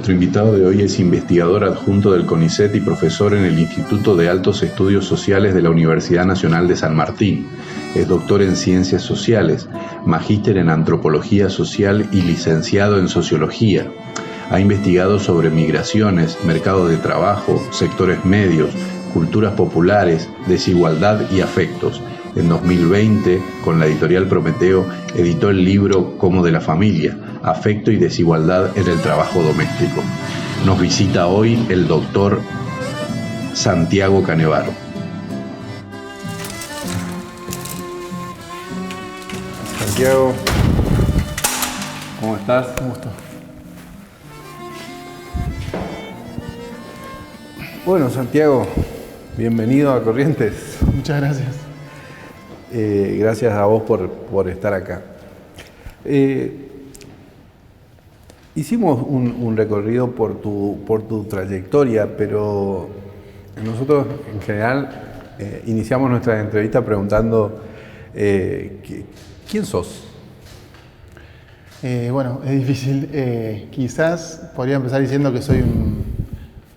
Nuestro invitado de hoy es investigador adjunto del CONICET y profesor en el Instituto de Altos Estudios Sociales de la Universidad Nacional de San Martín. Es doctor en Ciencias Sociales, magíster en Antropología Social y licenciado en Sociología. Ha investigado sobre migraciones, mercado de trabajo, sectores medios, culturas populares, desigualdad y afectos. En 2020, con la editorial Prometeo, editó el libro Como de la familia, afecto y desigualdad en el trabajo doméstico. Nos visita hoy el doctor Santiago Canevaro. Santiago, ¿cómo estás? Un gusto. Bueno, Santiago, bienvenido a Corrientes. Muchas gracias. Gracias a vos por estar acá. Hicimos un recorrido por tu trayectoria, pero nosotros en general iniciamos nuestra entrevista preguntando ¿quién sos? Bueno, es difícil. Quizás podría empezar diciendo que soy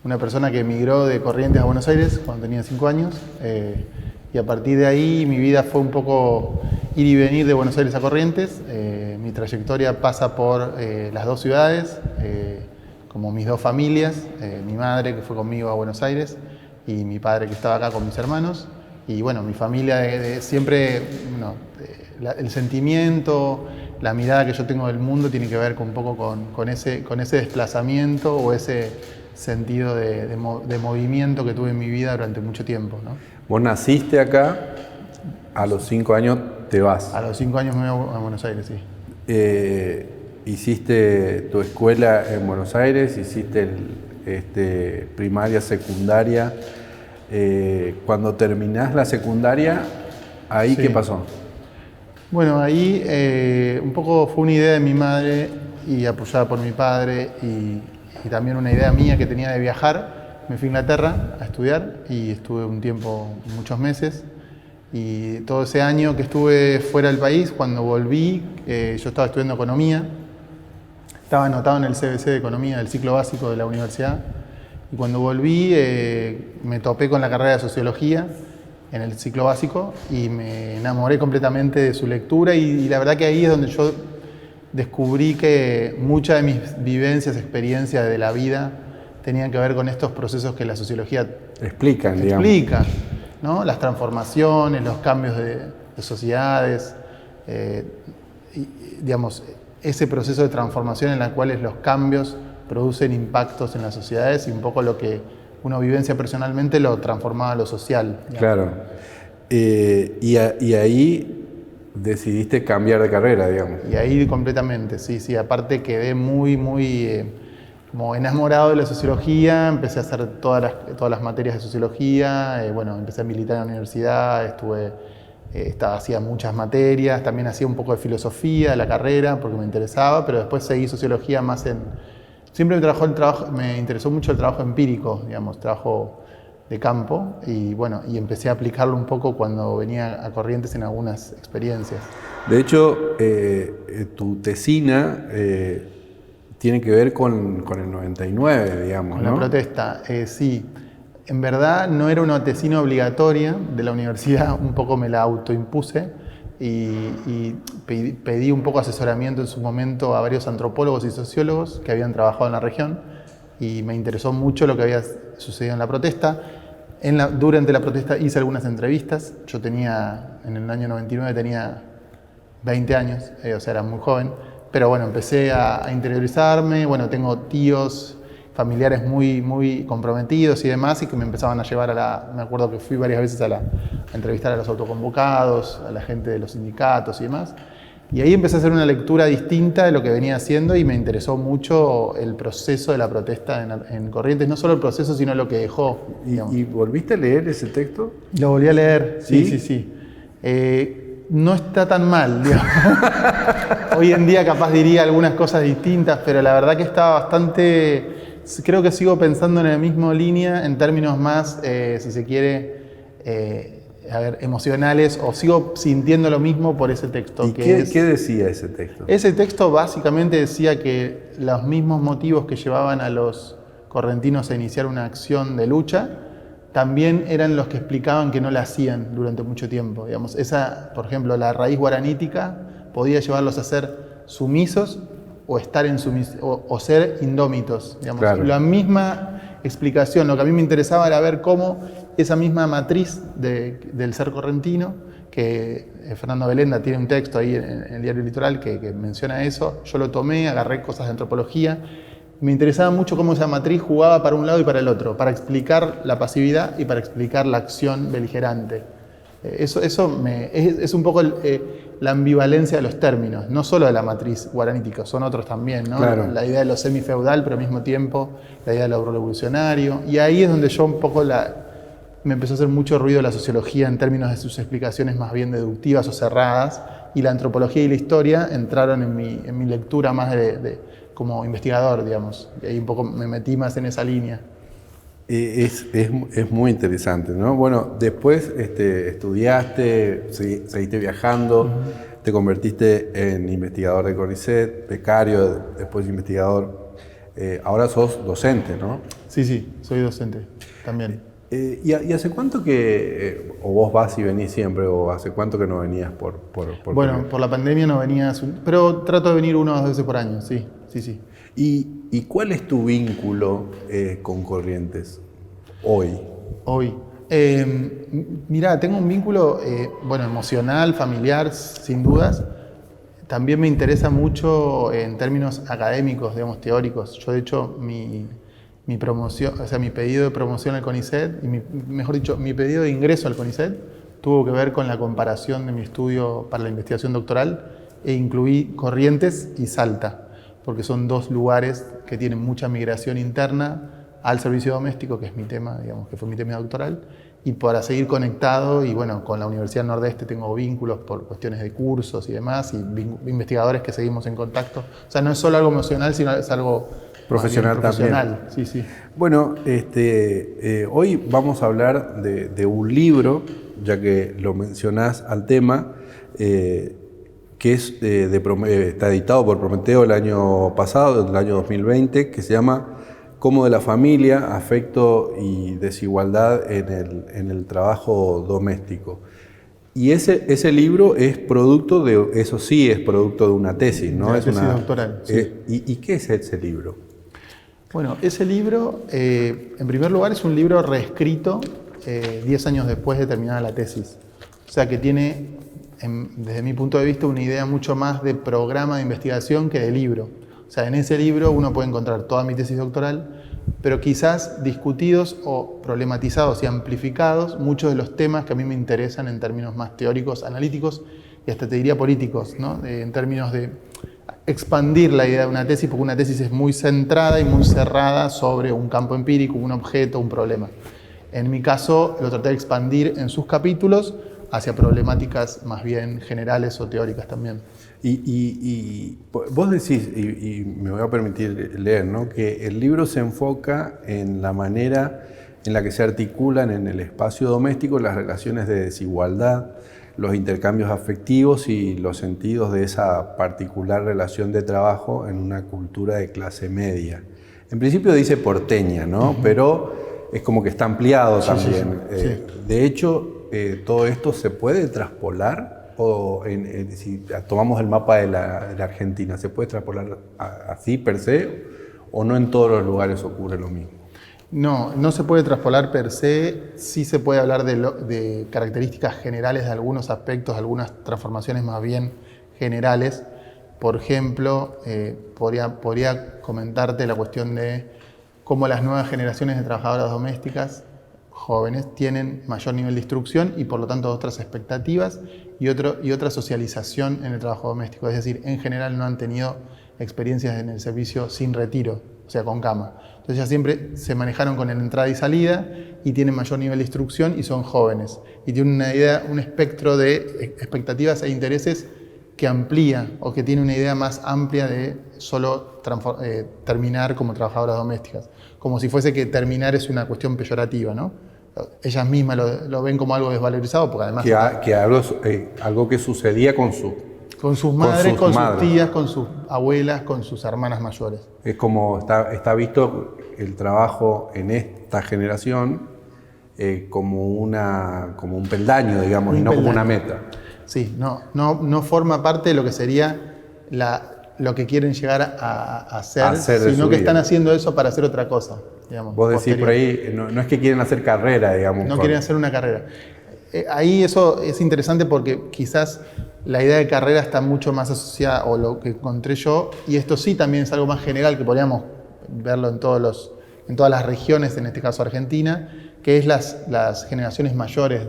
una persona que emigró de Corrientes a Buenos Aires cuando tenía 5 años. Y a partir de ahí mi vida fue un poco ir y venir de Buenos Aires a Corrientes. Mi trayectoria pasa por las dos ciudades, como mis dos familias, mi madre que fue conmigo a Buenos Aires y mi padre que estaba acá con mis hermanos. Y bueno, mi familia siempre, el sentimiento, la mirada que yo tengo del mundo tiene que ver un poco con ese desplazamiento o ese sentido de movimiento que tuve en mi vida durante mucho tiempo, ¿no? Vos naciste acá, a los 5 años te vas. A los 5 años me voy a Buenos Aires, sí. Hiciste tu escuela en Buenos Aires, hiciste primaria, secundaria. Cuando terminás la secundaria, ¿ahí sí. ¿Qué pasó? Bueno, ahí un poco fue una idea de mi madre y apoyada por mi padre y también una idea mía que tenía de viajar. Me fui a Inglaterra a estudiar y estuve un tiempo, muchos meses. Y todo ese año que estuve fuera del país, cuando volví, yo estaba estudiando economía. Estaba anotado en el CBC de economía del ciclo básico de la universidad. Y cuando volví me topé con la carrera de sociología en el ciclo básico y me enamoré completamente de su lectura y la verdad que ahí es donde yo descubrí que muchas de mis vivencias, experiencias de la vida tenían que ver con estos procesos que la sociología explica, ¿no? Las transformaciones, los cambios de sociedades, digamos, ese proceso de transformación en el cual los cambios producen impactos en las sociedades y un poco lo que uno vivencia personalmente lo transformaba a lo social, digamos. Claro. Y ahí decidiste cambiar de carrera, digamos. Y ahí completamente, sí. Aparte quedé muy como enamorado de la sociología, empecé a hacer todas las materias de sociología, empecé a militar en la universidad, hacía muchas materias, también hacía un poco de filosofía de la carrera porque me interesaba, pero después seguí sociología más siempre me interesó mucho el trabajo empírico, digamos, trabajo de campo, y empecé a aplicarlo un poco cuando venía a Corrientes en algunas experiencias. De hecho, tu tesina tiene que ver con el 99, digamos, con ¿no? La protesta, sí. En verdad no era una tesina obligatoria de la universidad, un poco me la autoimpuse y pedí un poco asesoramiento en su momento a varios antropólogos y sociólogos que habían trabajado en la región y me interesó mucho lo que había sucedido en la protesta. Durante la protesta hice algunas entrevistas. Yo en el año 99 tenía 20 años, o sea, era muy joven. Pero empecé a interiorizarme. Tengo tíos, familiares muy comprometidos y demás, y que me empezaban a llevar me acuerdo que fui varias veces a entrevistar a los autoconvocados, a la gente de los sindicatos y demás. Y ahí empecé a hacer una lectura distinta de lo que venía haciendo y me interesó mucho el proceso de la protesta en Corrientes, no solo el proceso, sino lo que dejó. ¿Y volviste a leer ese texto? Lo volví a leer, sí. No está tan mal, digamos. Hoy en día capaz diría algunas cosas distintas, pero la verdad que estaba bastante... Creo que sigo pensando en la misma línea en términos más, si se quiere, emocionales, o sigo sintiendo lo mismo por ese texto. ¿Y qué decía ese texto? Ese texto básicamente decía que los mismos motivos que llevaban a los correntinos a iniciar una acción de lucha también eran los que explicaban que no la hacían durante mucho tiempo. Digamos, por ejemplo, la raíz guaranítica podía llevarlos a ser sumisos o o ser indómitos. Digamos. Claro. La misma explicación, lo que a mí me interesaba era ver cómo esa misma matriz del ser correntino, que Fernando Belenda tiene un texto ahí en el Diario Litoral que menciona eso, yo lo tomé, agarré cosas de antropología. Me interesaba mucho cómo esa matriz jugaba para un lado y para el otro, para explicar la pasividad y para explicar la acción beligerante. Eso es un poco la ambivalencia de los términos, no solo de la matriz guaranítica, son otros también, ¿no? Claro. La idea de lo semifeudal, pero al mismo tiempo la idea de lo revolucionario. Y ahí es donde yo un poco me empezó a hacer mucho ruido la sociología en términos de sus explicaciones más bien deductivas o cerradas, y la antropología y la historia entraron en mi lectura más como investigador, digamos. Y ahí un poco me metí más en esa línea. Es muy interesante, ¿no? Bueno, después estudiaste, seguiste viajando, te convertiste en investigador de CONICET, becario, después investigador. Ahora sos docente, ¿no? Sí, soy docente también. ¿Y hace cuánto que, o vos vas y venís siempre, o hace cuánto que no venías por Bueno, por la pandemia no venía, pero trato de venir 1 o 2 veces por año, sí. ¿Y cuál es tu vínculo con Corrientes hoy? Mirá, tengo un vínculo emocional, familiar, sin dudas. También me interesa mucho en términos académicos, digamos, teóricos. Yo, de hecho, mi promoción, o sea, mi pedido de promoción al CONICET, y mejor dicho, mi pedido de ingreso al CONICET, tuvo que ver con la comparación de mi estudio para la investigación doctoral, e incluí Corrientes y Salta, porque son 2 lugares que tienen mucha migración interna al servicio doméstico, que es mi tema, digamos, que fue mi tema doctoral, y para seguir conectado, y bueno, con la Universidad del Nordeste tengo vínculos por cuestiones de cursos y demás, y investigadores que seguimos en contacto. O sea, no es solo algo emocional, sino es algo profesional también. Sí. Bueno, hoy vamos a hablar de un libro, ya que lo mencionás al tema, que está editado por Prometeo el año pasado, del año 2020, que se llama Cómo de la familia, afecto y desigualdad en el trabajo doméstico. Y ese libro es producto de una tesis, ¿no? Es una tesis doctoral. Sí. ¿Y qué es ese libro? Bueno, ese libro, en primer lugar, es un libro reescrito 10 años después de terminar la tesis. O sea que tiene, desde mi punto de vista, una idea mucho más de programa de investigación que de libro. O sea, en ese libro uno puede encontrar toda mi tesis doctoral, pero quizás discutidos o problematizados y amplificados muchos de los temas que a mí me interesan en términos más teóricos, analíticos y hasta te diría políticos, ¿no? En términos de expandir la idea de una tesis, porque una tesis es muy centrada y muy cerrada sobre un campo empírico, un objeto, un problema. En mi caso, lo traté de expandir en sus capítulos hacia problemáticas más bien generales o teóricas también. Y vos decís, y me voy a permitir leer, ¿no?, que el libro se enfoca en la manera en la que se articulan en el espacio doméstico las relaciones de desigualdad, los intercambios afectivos y los sentidos de esa particular relación de trabajo en una cultura de clase media. En principio dice porteña, ¿no? Pero es como que está ampliado también. Sí. De hecho, todo esto se puede traspolar, o si tomamos el mapa de la Argentina, ¿se puede traspolar así per se, o no en todos los lugares ocurre lo mismo? No se puede traspolar per se, sí se puede hablar de características generales de algunos aspectos, algunas transformaciones más bien generales. Por ejemplo, podría comentarte la cuestión de cómo las nuevas generaciones de trabajadoras domésticas jóvenes tienen mayor nivel de instrucción y por lo tanto otras expectativas y otra socialización en el trabajo doméstico. Es decir, en general no han tenido experiencias en el servicio sin retiro, o sea, con cama. Entonces ya siempre se manejaron con el entrada y salida y tienen mayor nivel de instrucción y son jóvenes. Y tienen un espectro de expectativas e intereses que amplía o que tiene una idea más amplia de solo terminar como trabajadoras domésticas. Como si fuese que terminar es una cuestión peyorativa, ¿no? ellas mismas lo ven como algo desvalorizado, porque además... Algo que sucedía con sus madres, con sus tías, con sus abuelas, con sus hermanas mayores. Es como está visto el trabajo en esta generación como un peldaño, digamos, y no como una meta. Sí, no forma parte de lo que sería lo que quieren llegar a hacer, sino que están haciendo eso para hacer otra cosa. Digamos, vos decís por ahí, no es que quieren hacer carrera, digamos. No quieren hacer una carrera. Ahí eso es interesante porque quizás la idea de carrera está mucho más asociada, o lo que encontré yo, y esto sí también es algo más general que podríamos verlo en todas las regiones, en este caso Argentina, que es las generaciones mayores,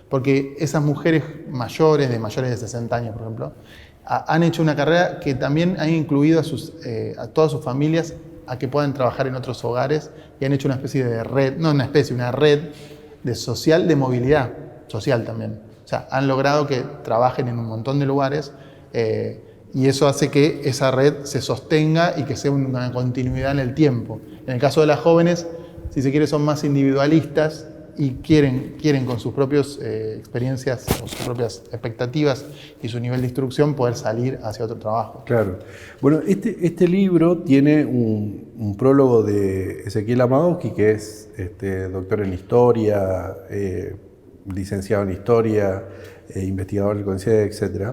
porque esas mujeres mayores, de mayores de 60 años, por ejemplo, han hecho una carrera que también ha incluido a todas sus familias a que puedan trabajar en otros hogares, y han hecho una especie de red, una red de movilidad social también. O sea, han logrado que trabajen en un montón de lugares, y eso hace que esa red se sostenga y que sea una continuidad en el tiempo. En el caso de las jóvenes, si se quiere, son más individualistas y quieren con sus propias experiencias o sus propias expectativas y su nivel de instrucción poder salir hacia otro trabajo. Claro. Bueno, este libro tiene un prólogo de Ezequiel Amadowski, que es doctor en historia, licenciado en historia, investigador del CONICET, etc.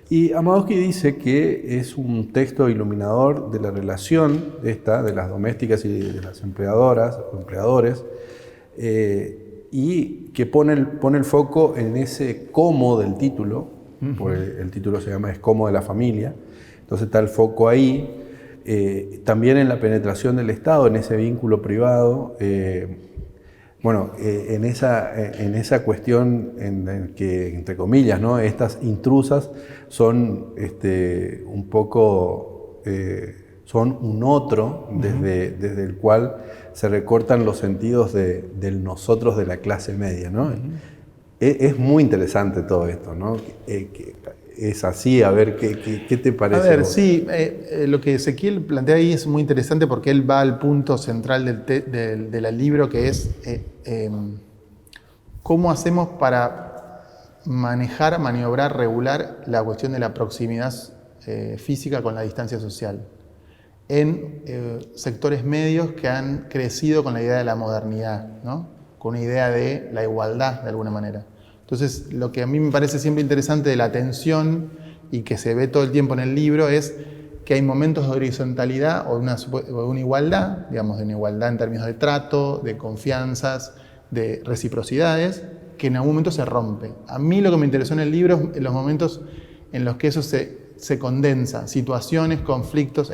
Y Amadowski dice que es un texto iluminador de la relación de las domésticas y de las empleadoras o empleadores, y que pone el foco en ese cómo del título, porque el título se llama Es cómo de la familia, entonces está el foco ahí, también en la penetración del Estado, en ese vínculo privado, en esa cuestión en que, entre comillas, ¿no?, estas intrusas son un poco, son un otro desde el cual se recortan los sentidos del nosotros de la clase media, ¿no? Es muy interesante todo esto, ¿no? Es así, a ver, ¿qué te parece? A ver, sí, lo que Ezequiel plantea ahí es muy interesante porque él va al punto central del libro, que es cómo hacemos para manejar, maniobrar, regular la cuestión de la proximidad física con la distancia social en sectores medios que han crecido con la idea de la modernidad, ¿no? Con una idea de la igualdad de alguna manera. Entonces, lo que a mí me parece siempre interesante de la tensión y que se ve todo el tiempo en el libro es que hay momentos de horizontalidad o de una igualdad, digamos, de una igualdad en términos de trato, de confianzas, de reciprocidades, que en algún momento se rompe. A mí lo que me interesó en el libro es los momentos en los que eso se condensa, situaciones, conflictos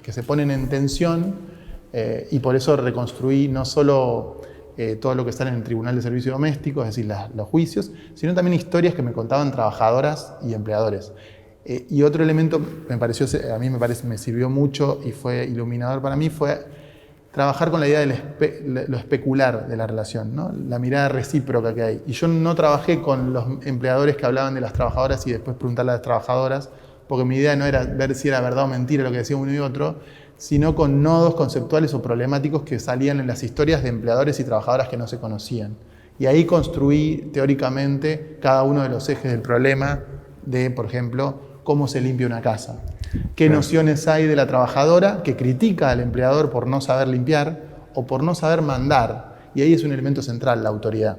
que se ponen en tensión, y por eso reconstruí no solo todo lo que está en el Tribunal de Servicio Doméstico, es decir, los juicios, sino también historias que me contaban trabajadoras y empleadores. Y otro elemento me sirvió mucho y fue iluminador para mí, fue trabajar con la idea de lo especular de la relación, ¿no? La mirada recíproca que hay. Y yo no trabajé con los empleadores que hablaban de las trabajadoras y después preguntarle a las trabajadoras, porque mi idea no era ver si era verdad o mentira lo que decía uno y otro, sino con nodos conceptuales o problemáticos que salían en las historias de empleadores y trabajadoras que no se conocían. Y ahí construí teóricamente cada uno de los ejes del problema de, por ejemplo, cómo se limpia una casa. ¿Qué nociones hay de la trabajadora que critica al empleador por no saber limpiar o por no saber mandar? Y ahí es un elemento central, la autoridad.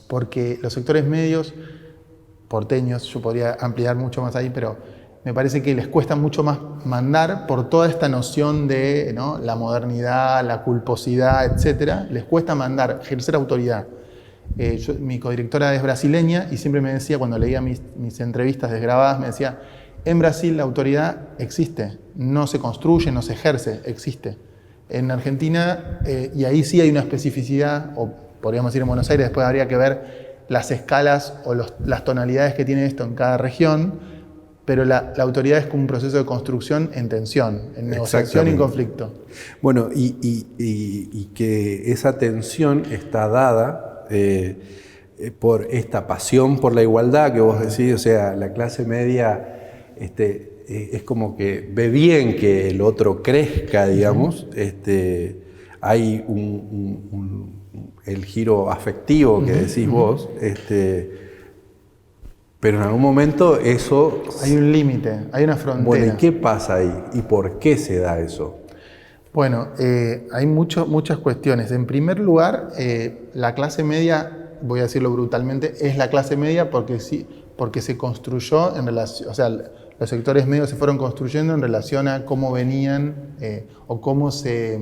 Porque los sectores medios, porteños, yo podría ampliar mucho más ahí, pero me parece que les cuesta mucho más mandar por toda esta noción de, ¿no?, la modernidad, la culposidad, etc. Les cuesta mandar, ejercer autoridad. Mi codirectora es brasileña y siempre me decía, cuando leía mis entrevistas desgrabadas, me decía: en Brasil la autoridad existe, no se construye, no se ejerce, existe. En Argentina, y ahí sí hay una especificidad, o podríamos decir en Buenos Aires, después habría que ver las escalas o las tonalidades que tiene esto en cada región, pero la autoridad es como un proceso de construcción en tensión, en negociación y en conflicto. Bueno, y que esa tensión está dada por esta pasión por la igualdad que vos decís, o sea, la clase media es como que ve bien que el otro crezca, digamos. Hay el giro afectivo que decís vos, pero en algún momento eso... Hay un límite, hay una frontera. Bueno, ¿y qué pasa ahí? ¿Y por qué se da eso? Bueno, hay muchas cuestiones. En primer lugar, la clase media, voy a decirlo brutalmente, es la clase media porque se construyó en relación, o sea, los sectores medios se fueron construyendo en relación a cómo venían o cómo se...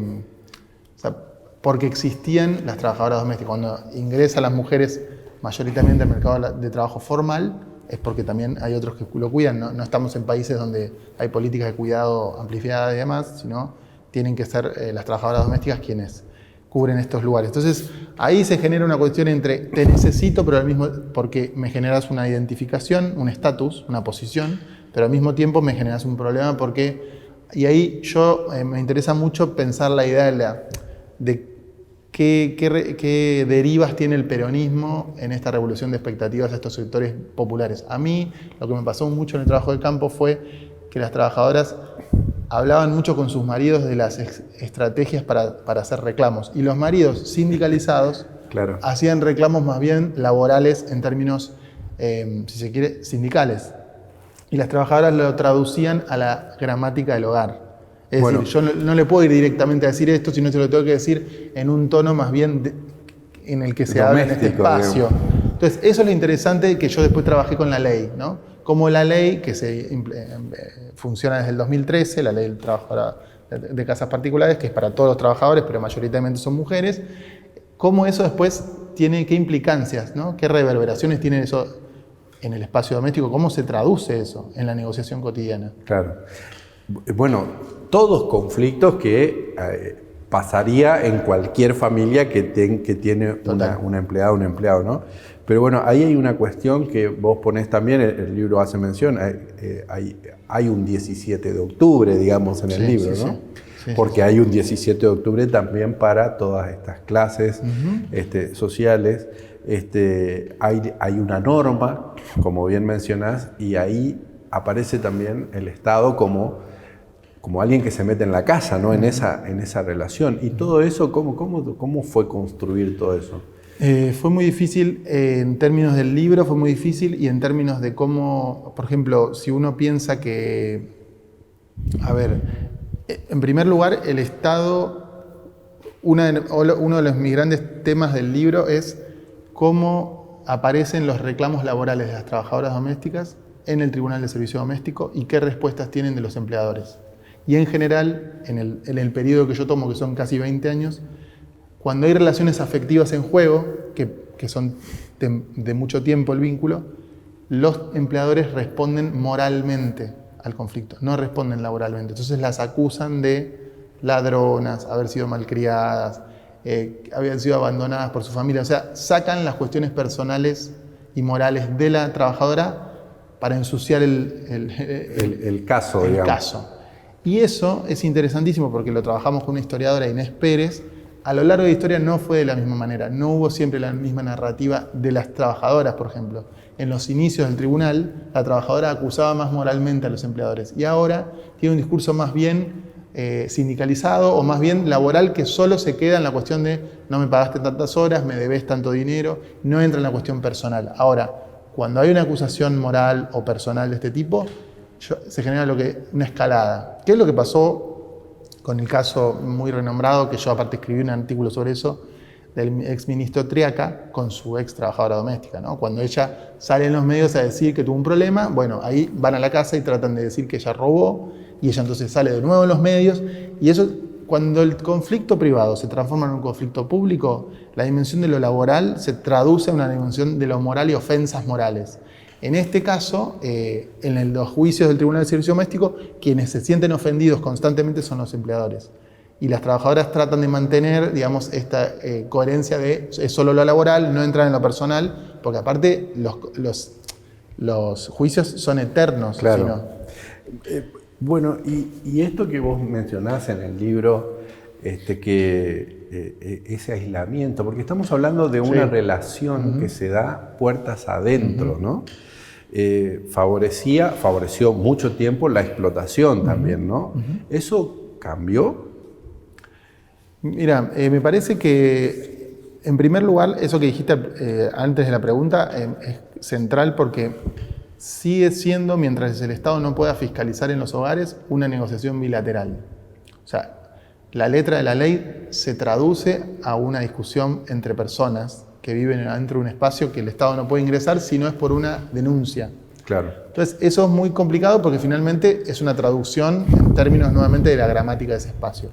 O sea, porque existían las trabajadoras domésticas. Cuando ingresan las mujeres mayoritariamente al mercado de trabajo formal, es porque también hay otros que lo cuidan. No estamos en países donde hay políticas de cuidado amplifiadas y demás, sino tienen que ser las trabajadoras domésticas quienes cubren estos lugares. Entonces, ahí se genera una cuestión entre te necesito, pero al mismo porque me generas una identificación, un estatus, una posición, pero al mismo tiempo me generas un problema porque... Y ahí me interesa mucho pensar la idea de qué derivas tiene el peronismo en esta revolución de expectativas a estos sectores populares. A mí, lo que me pasó mucho en el trabajo de campo fue que las trabajadoras hablaban mucho con sus maridos de las estrategias para hacer reclamos. Y los maridos sindicalizados hacían reclamos más bien laborales en términos, si se quiere, sindicales. Y las trabajadoras lo traducían a la gramática del hogar. Es decir, yo no le puedo ir directamente a decir esto, sino se lo tengo que decir en un tono más bien en el que se habla en este espacio. Digamos. Entonces, eso es lo interesante que yo después trabajé con la ley, ¿no? Como la ley que funciona desde el 2013, la ley del trabajo de casas particulares, que es para todos los trabajadores, pero mayoritariamente son mujeres, cómo eso después tiene, qué implicancias, ¿no? Qué reverberaciones tiene eso en el espacio doméstico, cómo se traduce eso en la negociación cotidiana. Claro. Bueno, todos conflictos que pasaría en cualquier familia que tiene una empleada o un empleado, ¿no? Pero bueno, ahí hay una cuestión que vos ponés también, el libro hace mención, hay un 17 de octubre, digamos, en el libro, ¿no? Sí, porque hay un 17 de octubre también para todas estas clases sociales. Hay una norma, como bien mencionás, y ahí aparece también el Estado como alguien que se mete en la casa, ¿no? En esa relación. Y todo eso, ¿cómo fue construir todo eso? Fue muy difícil en términos del libro, fue muy difícil y en términos de cómo, por ejemplo, si uno piensa que, a ver, en primer lugar, el Estado, uno de los mis grandes temas del libro es cómo aparecen los reclamos laborales de las trabajadoras domésticas en el Tribunal de Servicio Doméstico y qué respuestas tienen de los empleadores. Y en general, en el periodo que yo tomo, que son casi 20 años, cuando hay relaciones afectivas en juego, que son de mucho tiempo el vínculo, los empleadores responden moralmente al conflicto, no responden laboralmente. Entonces las acusan de ladronas, haber sido malcriadas, habían sido abandonadas por su familia. O sea, sacan las cuestiones personales y morales de la trabajadora para ensuciar el caso, el digamos. caso. Y eso es interesantísimo porque lo trabajamos con una historiadora, Inés Pérez. A lo largo de la historia no fue de la misma manera, no hubo siempre la misma narrativa de las trabajadoras, por ejemplo. En los inicios del tribunal, la trabajadora acusaba más moralmente a los empleadores y ahora tiene un discurso más bien sindicalizado o más bien laboral que solo se queda en la cuestión de no me pagaste tantas horas, me debes tanto dinero, no entra en la cuestión personal. Ahora, cuando hay una acusación moral o personal de este tipo, se genera una escalada. ¿Qué es lo que pasó con el caso muy renombrado, que yo aparte escribí un artículo sobre eso, del exministro Triaca con su ex trabajadora doméstica, ¿no? Cuando ella sale en los medios a decir que tuvo un problema, bueno, ahí van a la casa y tratan de decir que ella robó, y ella entonces sale de nuevo en los medios, y eso, cuando el conflicto privado se transforma en un conflicto público, la dimensión de lo laboral se traduce en una dimensión de lo moral y ofensas morales. En este caso, en los juicios del Tribunal de Servicio Doméstico, quienes se sienten ofendidos constantemente son los empleadores. Y las trabajadoras tratan de mantener, digamos, esta coherencia de es solo lo laboral, no entrar en lo personal, porque aparte los juicios son eternos. Claro. Bueno, y esto que vos mencionás en el libro, ese aislamiento, porque estamos hablando de una relación que se da puertas adentro, ¿no? Favoreció mucho tiempo la explotación también, ¿no? ¿Eso cambió? Mira, me parece que En primer lugar, eso que dijiste antes de la pregunta es central porque sigue siendo, mientras el Estado no pueda fiscalizar en los hogares, una negociación bilateral. O sea, la letra de la ley se traduce a una discusión entre personas que viven dentro de un espacio que el Estado no puede ingresar si no es por una denuncia. Claro. Entonces, eso es muy complicado porque finalmente es una traducción en términos nuevamente de la gramática de ese espacio.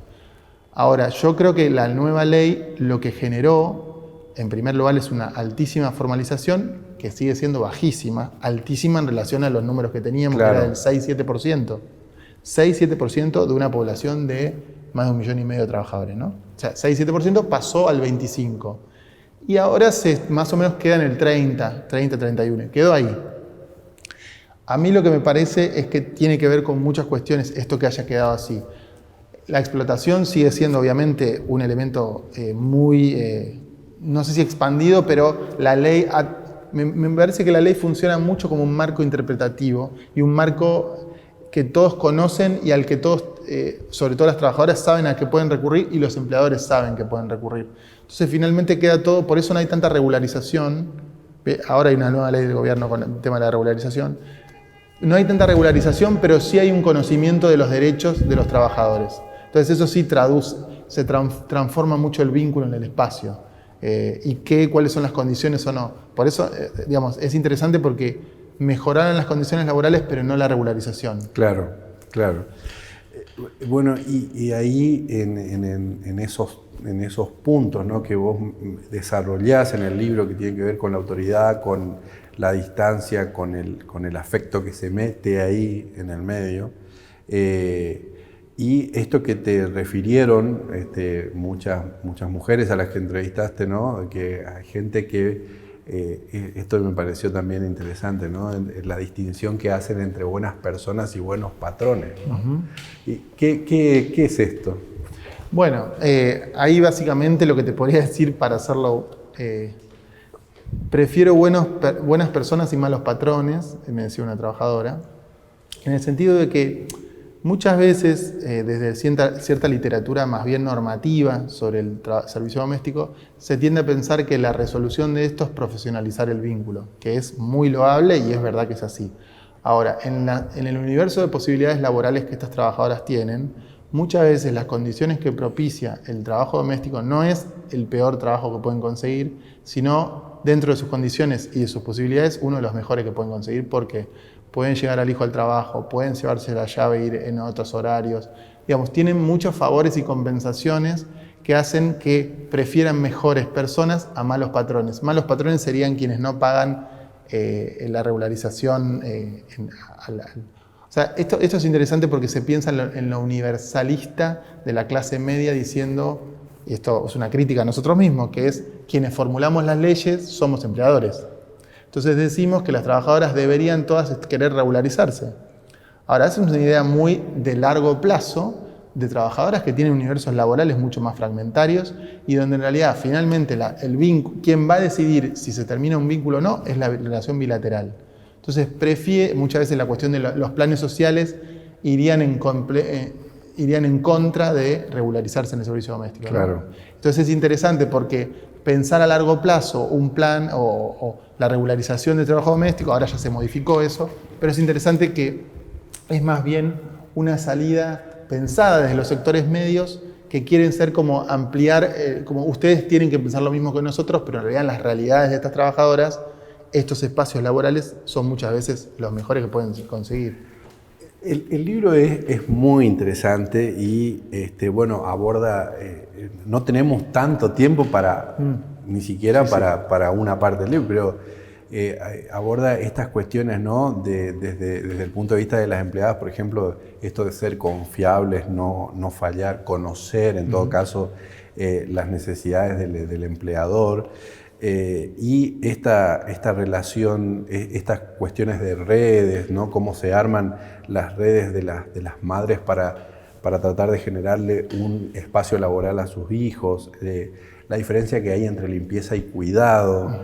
Ahora, yo creo que la nueva ley lo que generó, en primer lugar, es una altísima formalización que sigue siendo bajísima, altísima en relación a los números que teníamos, claro, que era del 6-7%. 6-7% de una población de más de 1,5 millones de trabajadores, ¿no? O sea, 6-7% pasó al 25%. Y ahora más o menos queda en el 30-31%. Quedó ahí. A mí lo que me parece es que tiene que ver con muchas cuestiones esto que haya quedado así. La explotación sigue siendo obviamente un elemento muy, no sé si expandido, pero la ley, me parece que la ley funciona mucho como un marco interpretativo y un marco que todos conocen y al que todos, sobre todo las trabajadoras, saben a qué pueden recurrir y los empleadores saben que pueden recurrir. Entonces finalmente queda todo, por eso no hay tanta regularización. Ahora hay una nueva ley del gobierno con el tema de la regularización. No hay tanta regularización, pero sí hay un conocimiento de los derechos de los trabajadores. Entonces eso sí se transforma mucho el vínculo en el espacio y cuáles son las condiciones o no. Por eso, digamos, es interesante porque mejoraron las condiciones laborales, pero no la regularización. Claro, claro. Bueno, y ahí en esos puntos, ¿no?, que vos desarrollás en el libro que tienen que ver con la autoridad, con la distancia, con el afecto que se mete ahí en el medio, y esto que te refirieron muchas mujeres a las que entrevistaste, ¿no?, que hay gente que esto me pareció también interesante, ¿no?, la distinción que hacen entre buenas personas y buenos patrones, ¿no? Uh-huh. ¿Y qué es esto? Bueno, ahí básicamente lo que te podría decir para hacerlo, prefiero buenas personas y malos patrones, me decía una trabajadora, en el sentido de que muchas veces, desde cierta literatura más bien normativa sobre el servicio doméstico, se tiende a pensar que la resolución de esto es profesionalizar el vínculo, que es muy loable y es verdad que es así. Ahora, en el universo de posibilidades laborales que estas trabajadoras tienen, muchas veces las condiciones que propicia el trabajo doméstico no es el peor trabajo que pueden conseguir, sino dentro de sus condiciones y de sus posibilidades, uno de los mejores que pueden conseguir, porque pueden llegar al hijo al trabajo, pueden llevarse la llave e ir en otros horarios. Digamos, tienen muchos favores y compensaciones que hacen que prefieran mejores personas a malos patrones. Malos patrones serían quienes no pagan la regularización. O sea, esto es interesante porque se piensa en lo universalista de la clase media diciendo, y esto es una crítica a nosotros mismos, que es quienes formulamos las leyes somos empleadores. Entonces decimos que las trabajadoras deberían todas querer regularizarse. Ahora, esa es una idea muy de largo plazo de trabajadoras que tienen universos laborales mucho más fragmentarios y donde en realidad finalmente quien va a decidir si se termina un vínculo o no es la relación bilateral. Entonces muchas veces la cuestión de los planes sociales irían en contra de regularizarse en el servicio doméstico, ¿no? Claro. Entonces es interesante porque pensar a largo plazo un plan o la regularización del trabajo doméstico, ahora ya se modificó eso, pero es interesante que es más bien una salida pensada desde los sectores medios que quieren ser como ampliar, como ustedes tienen que pensar lo mismo que nosotros, pero en realidad en las realidades de estas trabajadoras, estos espacios laborales son muchas veces los mejores que pueden conseguir. El libro es muy interesante y bueno, aborda, no tenemos tanto tiempo para, ni siquiera para una parte del libro, pero aborda estas cuestiones, ¿no? Desde el punto de vista de las empleadas, por ejemplo, esto de ser confiables, no fallar, conocer en todo caso las necesidades del empleador. Y esta relación, estas cuestiones de redes, ¿no?, cómo se arman las redes de las madres para tratar de generarle un espacio laboral a sus hijos, la diferencia que hay entre limpieza y cuidado,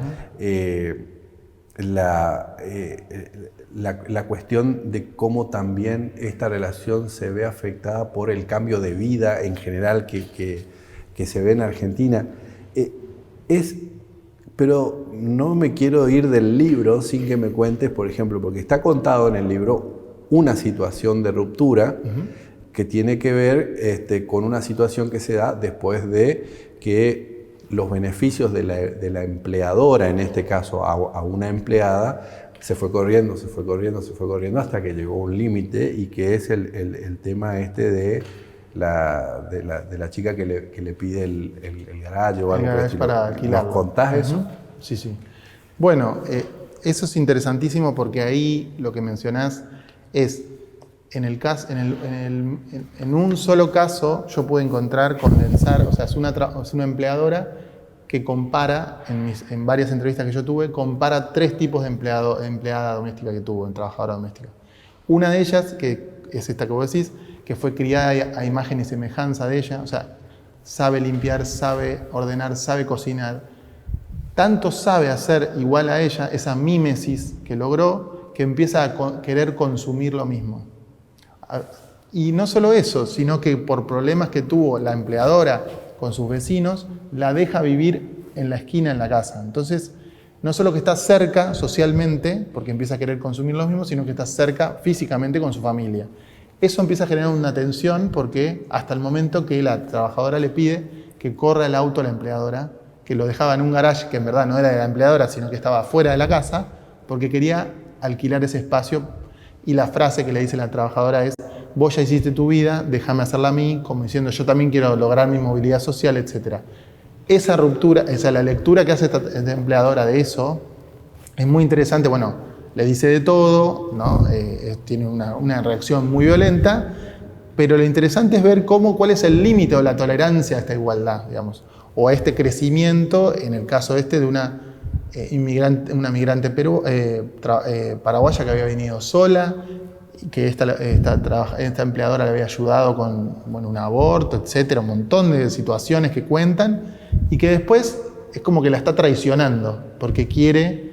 la cuestión de cómo también esta relación se ve afectada por el cambio de vida en general que se ve en Argentina. Pero no me quiero ir del libro sin que me cuentes, por ejemplo, porque está contado en el libro una situación de ruptura que tiene que ver con una situación que se da después de que los beneficios de la empleadora, en este caso a una empleada, se fue corriendo hasta que llegó un límite, y que es el tema de la chica que le pide el garaje o algo. El garage para alquilar. ¿Nos contás eso? Sí, sí. Bueno, eso es interesantísimo porque ahí lo que mencionás es, en un solo caso yo puedo condensar, o sea, es una empleadora que compara, en varias entrevistas que yo tuve, compara 3 tipos de empleada doméstica que tuvo, en trabajadora doméstica. Una de ellas, que es esta que vos decís, que fue criada a imagen y semejanza de ella, o sea, sabe limpiar, sabe ordenar, sabe cocinar, tanto sabe hacer igual a ella, esa mímesis que logró, que empieza a querer consumir lo mismo. Y no solo eso, sino que por problemas que tuvo la empleadora con sus vecinos, la deja vivir en la esquina en la casa. Entonces, no solo que está cerca socialmente, porque empieza a querer consumir lo mismo, sino que está cerca físicamente con su familia. Eso empieza a generar una tensión porque hasta el momento que la trabajadora le pide que corra el auto a la empleadora, que lo dejaba en un garage que en verdad no era de la empleadora, sino que estaba fuera de la casa, porque quería alquilar ese espacio. Y la frase que le dice la trabajadora es: vos ya hiciste tu vida, déjame hacerla a mí, como diciendo yo también quiero lograr mi movilidad social, etc. Esa ruptura, la lectura que hace esta empleadora de eso es muy interesante. Bueno, le dice de todo, ¿no? Tiene una reacción muy violenta, pero lo interesante es ver cuál es el límite o la tolerancia a esta igualdad, digamos, o a este crecimiento, en el caso de una migrante paraguaya que había venido sola, que esta empleadora le había ayudado con un aborto, etcétera, un montón de situaciones que cuentan, y que después es como que la está traicionando, porque quiere,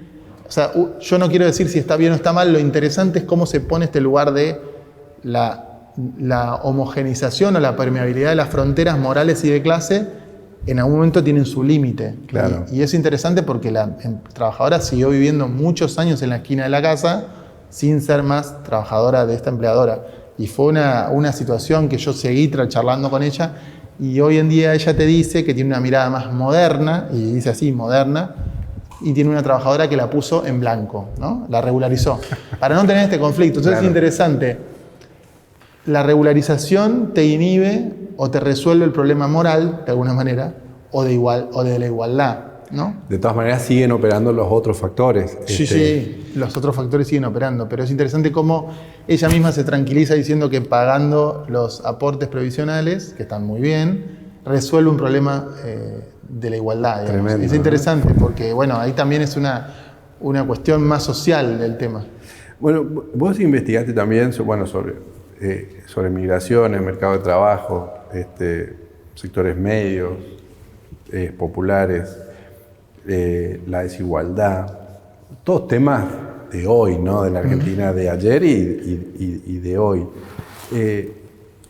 o sea, yo no quiero decir si está bien o está mal, lo interesante es cómo se pone este lugar de la homogenización o la permeabilidad de las fronteras morales y de clase. En algún momento tienen su límite. Claro. Y es interesante porque la trabajadora siguió viviendo muchos años en la esquina de la casa sin ser más trabajadora de esta empleadora. Y fue una situación que yo seguí charlando con ella, y hoy en día ella te dice que tiene una mirada más moderna, y dice así, moderna, y tiene una trabajadora que la puso en blanco, ¿no? La regularizó, para no tener este conflicto. Entonces claro, es interesante. La regularización te inhibe o te resuelve el problema moral, de alguna manera, o de la igualdad, ¿no? De todas maneras siguen operando los otros factores. Sí, los otros factores siguen operando, pero es interesante cómo ella misma se tranquiliza diciendo que pagando los aportes previsionales, que están muy bien, resuelve un problema de la igualdad. Tremendo, es interesante, ¿no? Porque bueno, ahí también es una cuestión más social del tema. Bueno, vos investigaste también sobre migraciones, mercado de trabajo, sectores medios, populares, la desigualdad, todos temas de hoy, ¿no? De la Argentina de ayer y de hoy.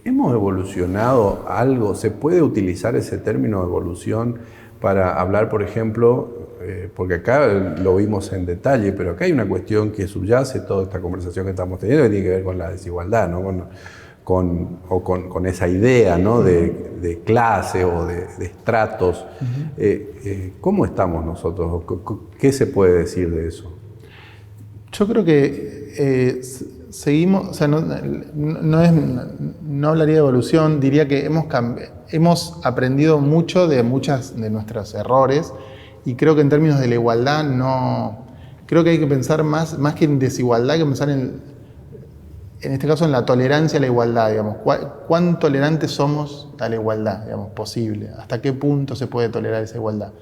¿Hemos evolucionado algo? ¿Se puede utilizar ese término evolución para hablar, por ejemplo, porque acá lo vimos en detalle, pero acá hay una cuestión que subyace toda esta conversación que estamos teniendo, que tiene que ver con la desigualdad, ¿no? Con esa idea, ¿no? de clase o de estratos. ¿Cómo estamos nosotros? ¿Qué se puede decir de eso? Yo creo que seguimos, o sea, no hablaría de evolución, diría que hemos aprendido mucho de muchos de nuestros errores, y creo que en términos de la igualdad creo que hay que pensar más que en desigualdad, hay que pensar en este caso en la tolerancia a la igualdad, digamos. ¿Cuán tolerantes somos a la igualdad, digamos, posible? ¿Hasta qué punto se puede tolerar esa igualdad?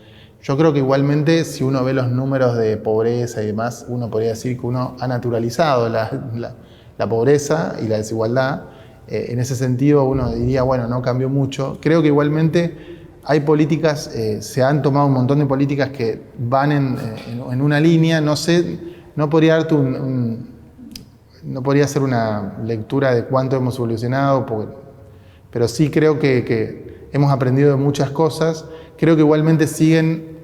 Yo creo que igualmente, si uno ve los números de pobreza y demás, uno podría decir que uno ha naturalizado la pobreza y la desigualdad. En ese sentido, uno diría, bueno, no cambió mucho. Creo que igualmente hay políticas, se han tomado un montón de políticas que van en una línea. No sé, no podría darte no podría hacer una lectura de cuánto hemos evolucionado, pero sí creo que hemos aprendido de muchas cosas. Creo que igualmente siguen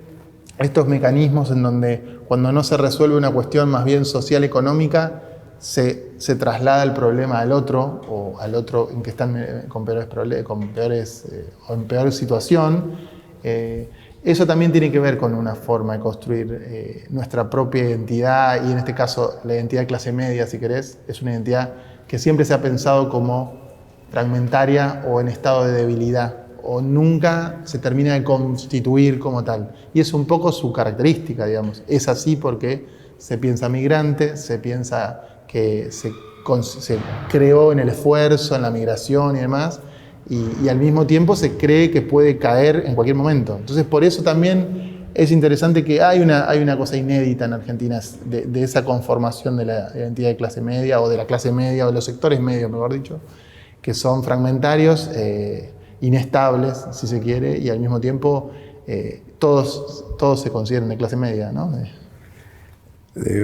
estos mecanismos en donde cuando no se resuelve una cuestión más bien social, económica, se traslada el problema al otro o al otro en que están con peores o en peor situación. Eso también tiene que ver con una forma de construir nuestra propia identidad, y en este caso la identidad de clase media, si querés, es una identidad que siempre se ha pensado como fragmentaria o en estado de debilidad, o nunca se termina de constituir como tal. Y es un poco su característica, digamos. Es así porque se piensa migrante, se piensa que se creó en el esfuerzo, en la migración y demás, y al mismo tiempo se cree que puede caer en cualquier momento. Entonces, por eso también es interesante que hay una cosa inédita en Argentina de esa conformación de la identidad de clase media, o de la clase media, o de los sectores medios, mejor dicho, que son fragmentarios, inestables, si se quiere, y al mismo tiempo todos se consideran de clase media, ¿no?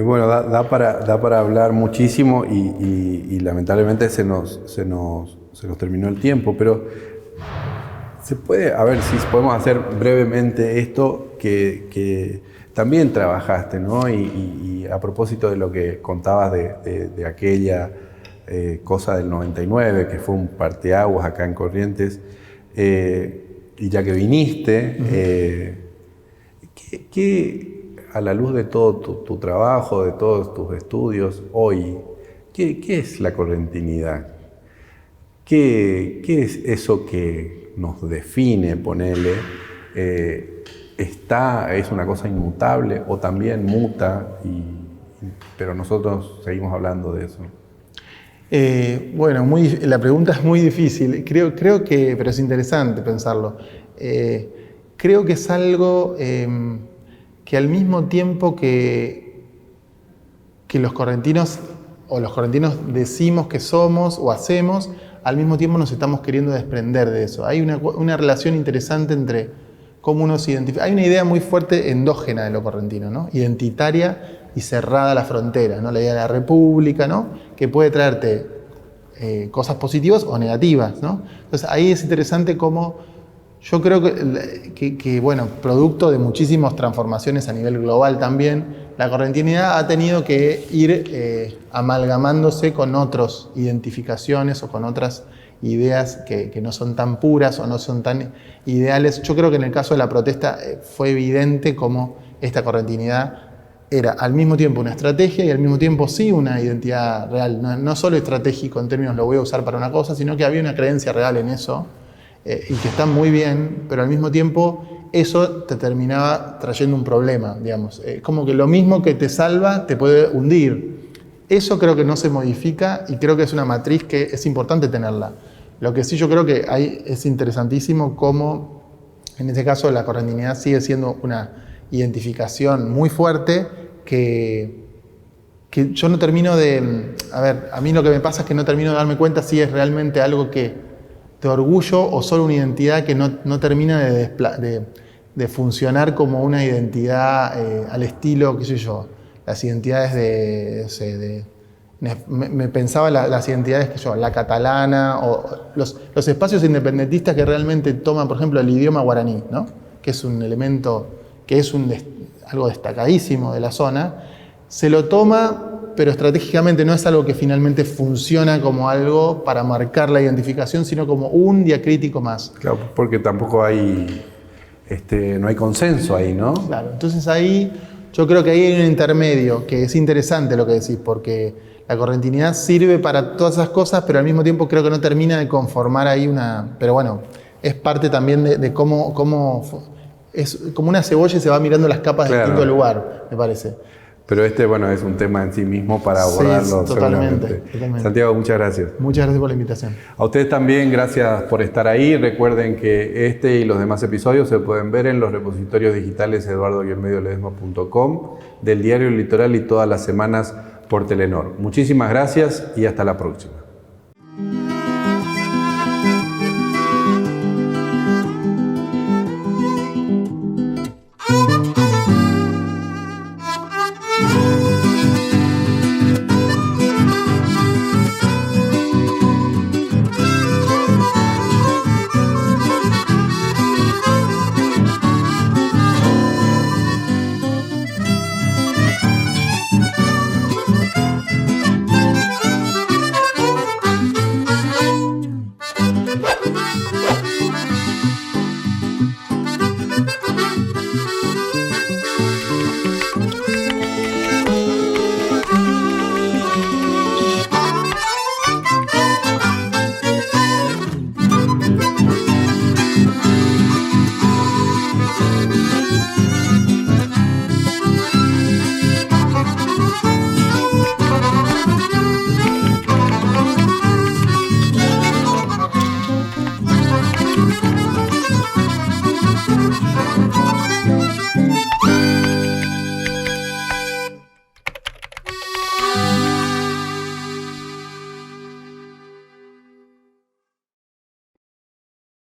Bueno, da para hablar muchísimo y lamentablemente se nos terminó el tiempo, pero se puede, a ver si podemos hacer brevemente esto que también trabajaste, ¿no? Y a propósito de lo que contabas de aquella cosa del 99, que fue un parteaguas acá en Corrientes, y ya que viniste, ¿qué a la luz de todo tu trabajo, de todos tus estudios hoy, ¿qué es la correntinidad? ¿Qué es eso que nos define, ponele? ¿Es una cosa inmutable o también muta, pero nosotros seguimos hablando de eso? Bueno, la pregunta es muy difícil. Creo que, pero es interesante pensarlo. Creo que es algo que al mismo tiempo que los correntinos decimos que somos o hacemos, al mismo tiempo nos estamos queriendo desprender de eso. Hay una relación interesante entre cómo uno se identifica. Hay una idea muy fuerte endógena de lo correntino, ¿no? Identitaria y cerrada a la frontera, ¿no? La idea de la república, ¿no? Que puede traerte cosas positivas o negativas, ¿no? Entonces ahí es interesante cómo yo creo que bueno, producto de muchísimas transformaciones a nivel global también, la correntinidad ha tenido que ir amalgamándose con otras identificaciones o con otras ideas que no son tan puras o no son tan ideales. Yo creo que en el caso de la protesta fue evidente cómo esta correntinidad era al mismo tiempo una estrategia y al mismo tiempo sí una identidad real. No solo estratégico en términos lo voy a usar para una cosa, sino que había una creencia real en eso. Y que está muy bien, pero al mismo tiempo eso te terminaba trayendo un problema, digamos. Como que lo mismo que te salva te puede hundir. Eso creo que no se modifica y creo que es una matriz que es importante tenerla. Lo que sí yo creo que es interesantísimo cómo, en este caso, la correntinidad sigue siendo una identificación muy fuerte que yo no termino de... A ver, a mí lo que me pasa es que no termino de darme cuenta si es realmente algo que de orgullo o solo una identidad que no termina de funcionar como una identidad al estilo, qué sé yo, las identidades me pensaba las identidades, qué sé yo, la catalana o los espacios independentistas que realmente toman, por ejemplo, el idioma guaraní, ¿no? Que es un elemento, que es algo destacadísimo de la zona, se lo toma, pero estratégicamente no es algo que finalmente funciona como algo para marcar la identificación, sino como un diacrítico más. Claro, porque tampoco hay, no hay consenso ahí, ¿no? Claro, entonces ahí yo creo que ahí hay un intermedio, que es interesante lo que decís, porque la correntinidad sirve para todas esas cosas, pero al mismo tiempo creo que no termina de conformar ahí una... Pero bueno, es parte también de cómo es como una cebolla y se va mirando las capas de distinto lugar, me parece. Pero bueno, es un tema en sí mismo para abordarlo. Sí, totalmente. Santiago, muchas gracias. Muchas gracias por la invitación. A ustedes también, gracias por estar ahí. Recuerden que este y los demás episodios se pueden ver en los repositorios digitales eduardo-ledesma.com, del diario El Litoral y todas las semanas por Telenor. Muchísimas gracias y hasta la próxima.